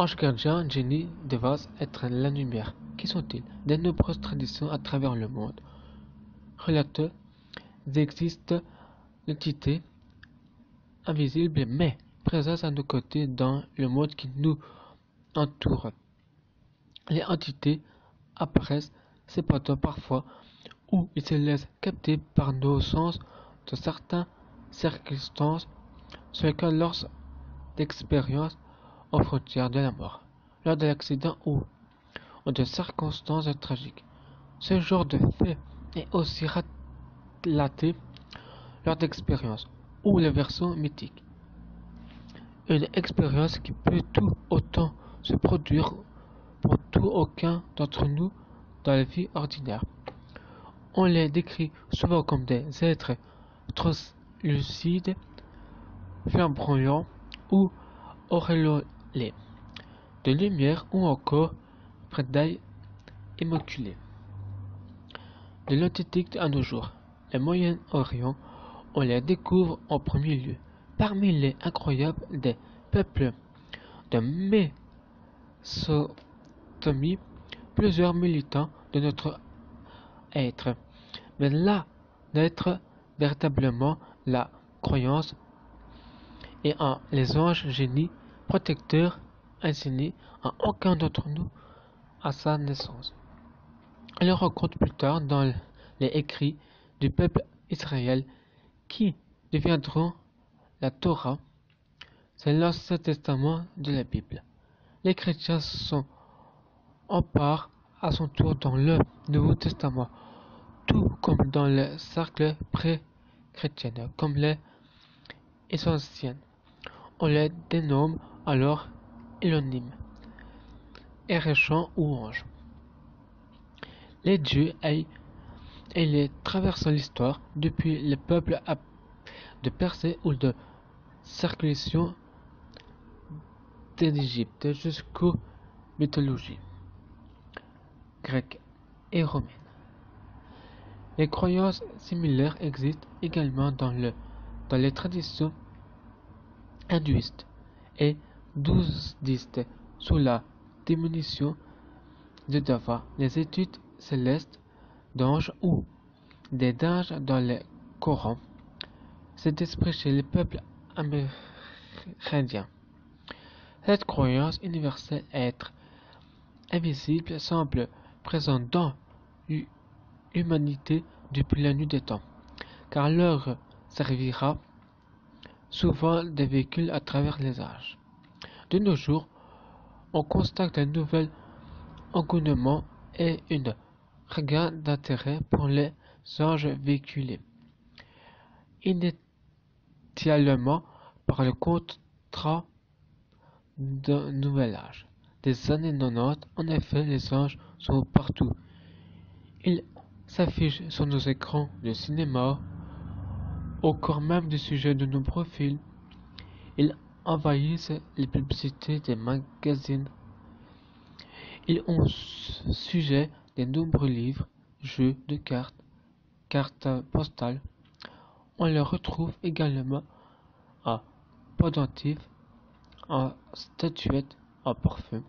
Ange gardien, génie, dévase, être la lumière. Qui sont-ils? De nombreuses traditions à travers le monde relatent existent l'entité invisible mais présente à nos côtés dans le monde qui nous entoure. Les entités apparaissent cependant parfois ou ils se laissent capter par nos sens dans certaines circonstances, ce cas lors d'expériences aux frontières de la mort, lors de l'accident ou de circonstances tragiques. Ce genre de fait est aussi relaté lors d'expériences ou les versions mythiques. Une expérience qui peut tout autant se produire pour tout aucun d'entre nous dans la vie ordinaire. On les décrit souvent comme des êtres translucides, flamboyants ou auréolés, de lumière ou encore prédailles immaculées. De l'Antiquité à nos jours, le Moyen-Orient, on les découvre en premier lieu. Parmi les incroyables des peuples de Mésopotamie, plusieurs militants de notre être, mais là d'être véritablement la croyance et en les anges génies protecteurs enseignés à aucun d'entre nous à sa naissance. On le rencontre plus tard dans les écrits du peuple Israël qui deviendront la Torah. C'est l'Ancien Testament de la Bible. Les chrétiens sont en part à son tour dans le Nouveau Testament, tout comme dans les cercles pré-chrétiens, comme les essentiels. On les dénomme alors Elohim, Erechant ou ange. Les dieux et les traversant l'histoire depuis les peuples de Persée ou de circulation d'Égypte jusqu'aux mythologies grecques et romaines. Les croyances similaires existent également dans les traditions hindouistes et bouddhistes sous la démonition de Deva. Les études célestes d'anges ou des dinges dans le Coran. Cet esprit chez les peuples amérindiens. Cette croyance universelle être invisible semble présente dans l'humanité depuis la nuit des temps, car leur servira souvent de véhicule à travers les âges. De nos jours, on constate un nouvel engouement et une regain d'intérêt pour les anges véhiculés, initialement par le contrat d'un nouvel âge. Des années 90, en effet, les anges sont partout. Ils s'affichent sur nos écrans de cinéma, au corps même du sujet de nombreux films. Ils envahissent les publicités des magazines. Ils ont sujet de nombreux livres, jeux de cartes, cartes postales. On les retrouve également en pendentifs, en statuettes, en parfum.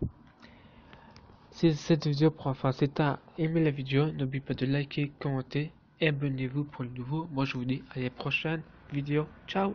Si cette vidéo prend fin, si t'as aimé la vidéo, n'oubliez pas de liker, commenter et abonnez-vous pour le nouveau. Moi je vous dis à la prochaine vidéo. Ciao!